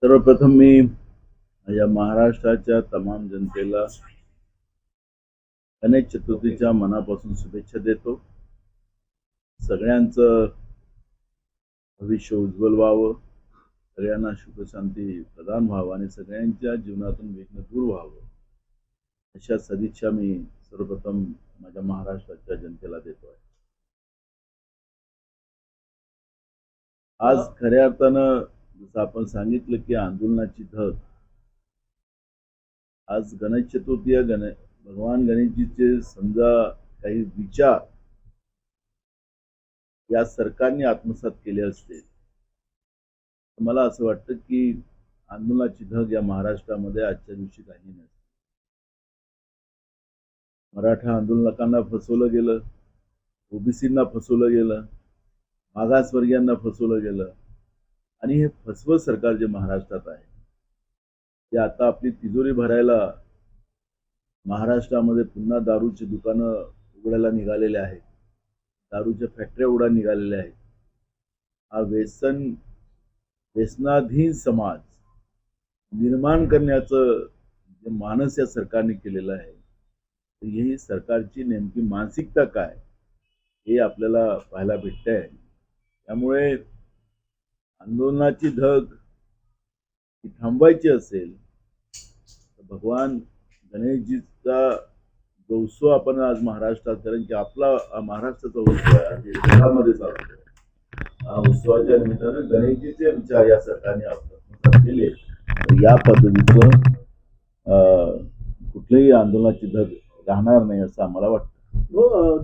सर्वप्रथम मी या महाराष्ट्राच्या तमाम जनतेला गणेश चतुर्थीच्या मनापासून शुभेच्छा देतो. सगळ्यांचं भविष्य उज्ज्वल व्हावं, सगळ्यांना सुखशांती प्रदान व्हावं आणि सगळ्यांच्या जीवनातून विघ्न दूर व्हावं, अशा सदिच्छा मी सर्वप्रथम माझ्या महाराष्ट्राच्या जनतेला देतो आहे. आज खऱ्या अर्थानं जसं आपण सांगितलं की आंदोलनाची धग, आज गणेश चतुर्थी भगवान गणेशजीचे समजा काही विचार या सरकारने आत्मसात केले असते, मला असं वाटतं की आंदोलनाची धग या महाराष्ट्रामध्ये आजच्या दिवशी काही नसते. मराठा आंदोलकांना फसवलं गेलं, ओबीसींना फसवलं गेलं, मागासवर्गीयांना फसवलं गेलं आणि हे फसवं सरकार जे महाराष्ट्रात आहे ते आता आपली तिजोरी भरायला महाराष्ट्रामध्ये पुन्हा दारूची दुकानं उघडायला निघालेले आहेत, दारूच्या फॅक्टऱ्या उघडा निघालेल्या आहेत. हा व्यसनाधीन समाज निर्माण करण्याचं जे मानस या सरकारने केलेलं आहे, ही सरकारची नेमकी मानसिकता काय हे आपल्याला पाहायला भेटतंय. त्यामुळे आंदोलनाची धग ही थांबवायची असेल तर भगवान गणेशजीचा जो उत्सव आपण आज महाराष्ट्रात, कारण की आपला महाराष्ट्राचा उत्सव आहे जगामध्ये चालतो, उत्सवाच्या निमित्तानं गणेशजीचे विचार या सरकारने आत्मसात केले. या पद्धतीचं कुठल्याही आंदोलनाची धग राहणार नाही असं आम्हाला वाटतं.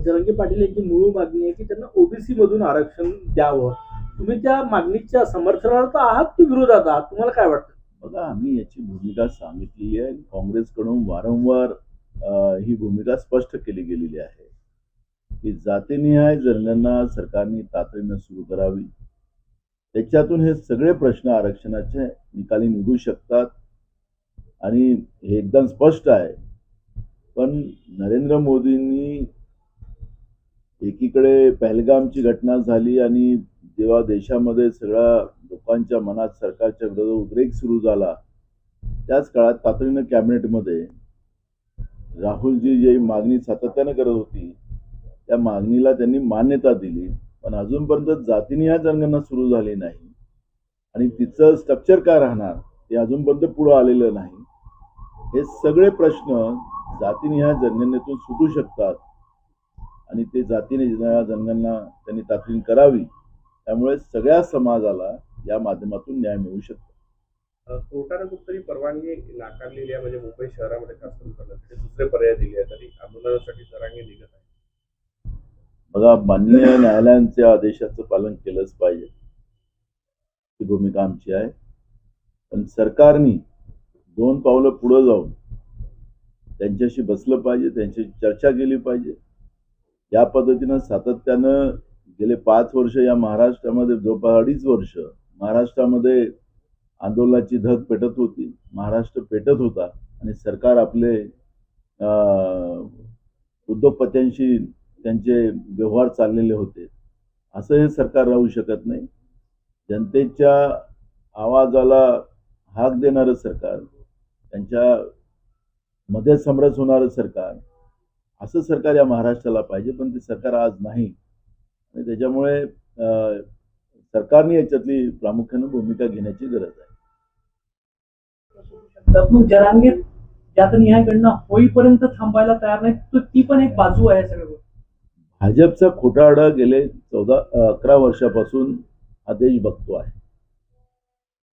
जरांगे पाटील यांची मूळ मागणी आहे की त्यांना ओबीसी मधून आरक्षण द्यावं. तुम्ही त्या मागणीच्या समर्थनार्थ आहात की विरोधात आहात? तुम्हाला काय वाटतं? बघा, आम्ही याची भूमिका सांगितलेली आहे. काँग्रेसकडून वारंवार ही भूमिका स्पष्ट केली गेलेली आहे की जातीनिहाय जनगणना सरकारने तातडीनं सुरू करावी. त्याच्यातून हे सगळे प्रश्न आरक्षणाचे निकाली निघू शकतात आणि हे एकदम स्पष्ट आहे. पण नरेंद्र मोदींनी एकीकडे पहलगामची घटना झाली आणि जेव्हा देशामध्ये सगळ्या लोकांच्या मनात सरकारच्या विरोधात उद्रेक सुरू झाला, त्याच काळात तातडीनं कॅबिनेटमध्ये राहुलजी जी मागणी सातत्यानं करत होती त्या मागणीला त्यांनी मान्यता दिली. पण अजूनपर्यंत जातीनिहाय जनगणना सुरू झाली नाही आणि तिचं स्ट्रक्चर काय राहणार ते अजूनपर्यंत पुढे आलेलं नाही. हे सगळे प्रश्न जातीनिहाय जनगणनेतून सुटू शकतात आणि ते जातीनिहाय जनगणना त्यांनी तातडीने करावी. त्यामुळे सगळ्या समाजाला या माध्यमातून न्याय मिळू शकतो. कोर्टाने कुठतरी परवानगी नाकारलेली आहे, म्हणजे मुंबई शहरामध्ये शासन करण्यासाठी दुसरे पर्याय दिले आहेत तरी आंदोलनासाठी जरांगे निघत आहे. बघा, माननीय न्यायालयांच्या आदेशाचं पालन केलंच पाहिजे, ही भूमिका आमची आहे. पण सरकारने 2 पावलं पुढे जाऊन त्यांच्याशी बसलं पाहिजे, त्यांच्याशी चर्चा केली पाहिजे. या पद्धतीनं सातत्यानं गेले 5 वर्ष या महाराष्ट्रामध्ये, जवळपास 2.5 वर्ष महाराष्ट्रामध्ये आंदोलनाची धग पेटत होती, महाराष्ट्र पेटत होता आणि सरकार आपले उद्योगपत्यांशी त्यांचे व्यवहार चाललेले होते. असं हे सरकार राहू शकत नाही. जनतेच्या आवाजाला हाक देणारं सरकार, त्यांच्या मध्ये समरस होणारं सरकार, असं सरकार या महाराष्ट्राला पाहिजे. पण ते सरकार आज नाही आणि त्याच्यामुळे सरकारने याच्यातली प्रामुख्याने भूमिका घेण्याची गरज आहे. जरांगे जातनिहाय गणना होईपर्यंत थांबायला तयार नाही, तर ती पण एक बाजू आहे सगळं. भाजपचा खोटारडा गेले 11 वर्षापासून हा देश बघतो आहे.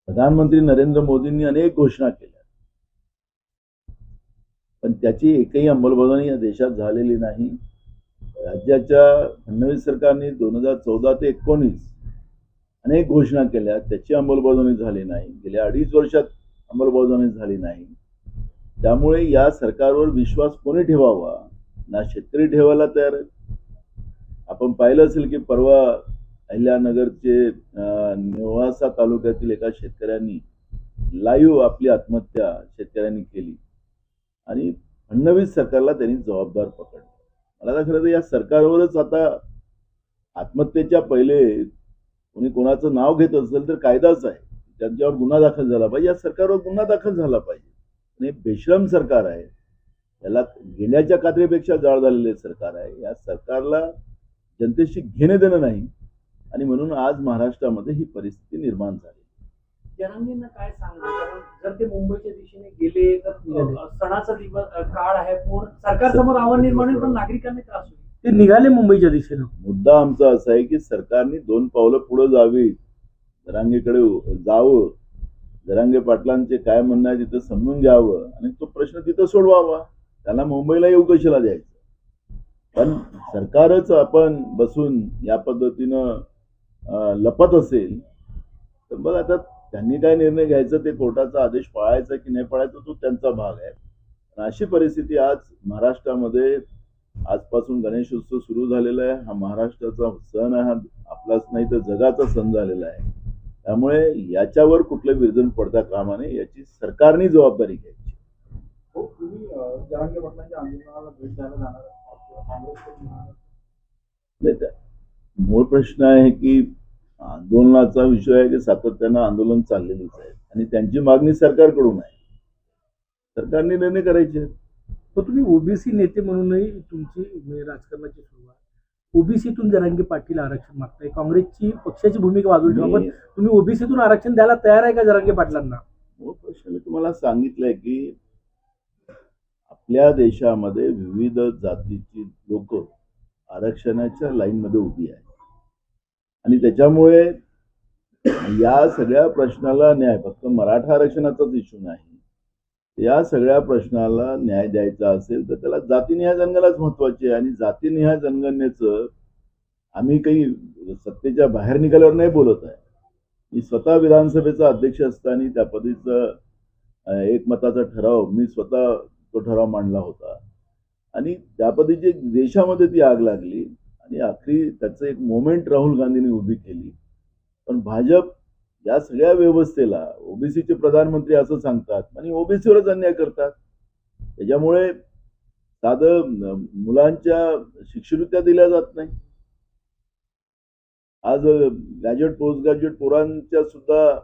प्रधानमंत्री नरेंद्र मोदींनी अनेक घोषणा केल्या, पण त्याची एकही अंमलबजावणी या देशात झालेली नाही. राज्याच्या फडणवीस सरकारने 2014 ते 19 अनेक घोषणा केल्या, त्याची अंमलबजावणी झाली नाही. गेल्या 2.5 वर्षात अंमलबजावणी झाली नाही. त्यामुळे या सरकारवर विश्वास कोणी ठेवावा? ना शेतकरी ठेवायला तयार आहेत. आपण पाहिलं असेल की परवा अहिल्यानगरचे नेवासा तालुक्यातील एका शेतकऱ्यांनी लाईव्ह आपली आत्महत्या शेतकऱ्यांनी केली आणि फडणवीस सरकारला त्यांनी जबाबदार पकडलं. मला तर खरं तर या सरकारवरच आता आत्महत्येच्या पहिले कोणी कोणाचं नाव घेत असेल तर कायदाच आहे, त्यांच्यावर गुन्हा दाखल झाला पाहिजे, या सरकारवर गुन्हा दाखल झाला पाहिजे. आणि हे बेशरम सरकार आहे, याला गेल्याच्या कात्रीपेक्षा जाळ झालेले सरकार आहे. या सरकारला जनतेशी घेणं देणं नाही आणि म्हणून आज महाराष्ट्रामध्ये ही परिस्थिती निर्माण झाली. जरांगेंना काय सांगणार, कारण जर ते मुंबईच्या दिशेने गेले तर सणाचा दिवस काळ आहे, पूर्ण सरकारसमोर आव्हान निर्माण होईल, पण नागरिकांना त्रास होईल. ते निघाले मुंबईच्या दिशेनं. मुद्दा आमचा असा आहे की सरकारने 2 पावलं पुढे जावी, जरांगेकडे जावं, जरांगे पाटलांचे काय म्हणणं आहे तिथं समजून घ्यावं आणि तो प्रश्न तिथं सोडवावा. त्याला मुंबईला येऊ कशाला द्यायचं. पण सरकारच आपण बसून या पद्धतीनं लपत असेल तर मग आता त्यांनी काय निर्णय घ्यायचा, ते कोर्टाचा आदेश पाळायचा की नाही पाळायचा तो त्यांचा भाग आहे. पण अशी परिस्थिती आज महाराष्ट्रामध्ये, आजपासून गणेशोत्सव सुरू झालेला आहे. हा महाराष्ट्राचा सण आहे, हा आपलाच नाही तर जगाचा सण झालेला आहे. त्यामुळे याच्यावर कुठलं विरजण पडता कामा नये, याची सरकारने जबाबदारी घ्यायची. हो, तुम्ही जरांगे पाटलांच्या आंदोलनाला भेट द्यायला जाणार नाही तर मूळ प्रश्न आहे की आंदोलनाचा विषय आहे की सातत्यानं आंदोलन चाललेलीच आहे आणि त्यांची मागणी सरकारकडून आहे. सरकारने निर्णय करायचे. तर तुम्ही ओबीसी नेते म्हणूनही तुमची राजकारणाची सुरुवात, ओबीसीतून जरांगे पाटील आरक्षण मागताय, काँग्रेसची पक्षाची भूमिका बाजूला ठेवा, पण तुम्ही ओबीसीतून आरक्षण द्यायला तयार आहे का जरांगे पाटलांना? मूळ प्रश्न मी तुम्हाला सांगितलंय की आपल्या देशामध्ये विविध जातीची लोक आरक्षणाच्या लाईनमध्ये उभी आहेत आणि त्याच्यामुळे या सगळ्या प्रश्नाला न्याय, फक्त मराठा आरक्षणाचाच इश्यू नाही, या सगळ्या प्रश्नाला न्याय द्यायचा असेल तर त्याला जातीनिहाय जनगणनाच महत्वाची आहे. आणि जातीनिहाय जनगणनेचं आम्ही काही सत्तेच्या बाहेर निघाल्यावर नाही बोलत आहे. मी स्वतः विधानसभेचा अध्यक्ष असताना त्या पद्धतीचं एकमताचा ठराव मी स्वतः तो ठराव मांडला होता आणि त्या पद्धतीची देशामध्ये ती आग लागली आणि आखरी त्याचं एक मोमेंट राहुल गांधींनी उभी केली. पण भाजप या सगळ्या व्यवस्थेला ओबीसीचे प्रधानमंत्री असं सांगतात आणि ओबीसीवरच अन्याय करतात. त्याच्यामुळे साधं मुलांच्या शिष्यवृत्त्या दिल्या जात नाही. आज ग्रॅज्युएट पोस्ट ग्रॅज्युएट पोरांच्या सुद्धा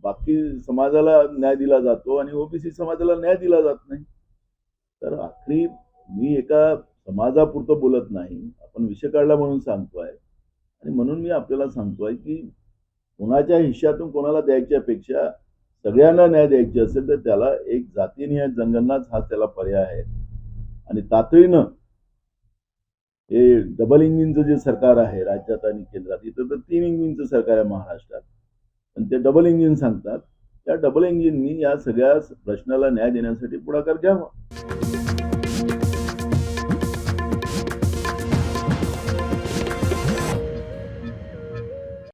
बाकी समाजाला न्याय दिला जातो आणि ओबीसी समाजाला न्याय दिला जात नाही. तर आखरी मी एका समाजापुरतं बोलत नाही, आपण विषय काढला म्हणून सांगतोय आणि म्हणून मी आपल्याला सांगतोय की कोणाच्या हिश्श्यातून कोणाला द्यायच्यापेक्षा सगळ्यांना न्याय द्यायची असेल तर त्याला एक जातीनिहाय जनगणनाच हा त्याला पर्याय आहे. आणि तातडीनं हे डबल इंजिनचं जे सरकार आहे राज्यात आणि केंद्रात, इथं तर 3 इंजिनचं सरकार आहे महाराष्ट्रात, पण ते डबल इंजिन सांगतात. त्या डबल इंजिननी या सगळ्या प्रश्नाला न्याय देण्यासाठी पुढाकार घ्यावा.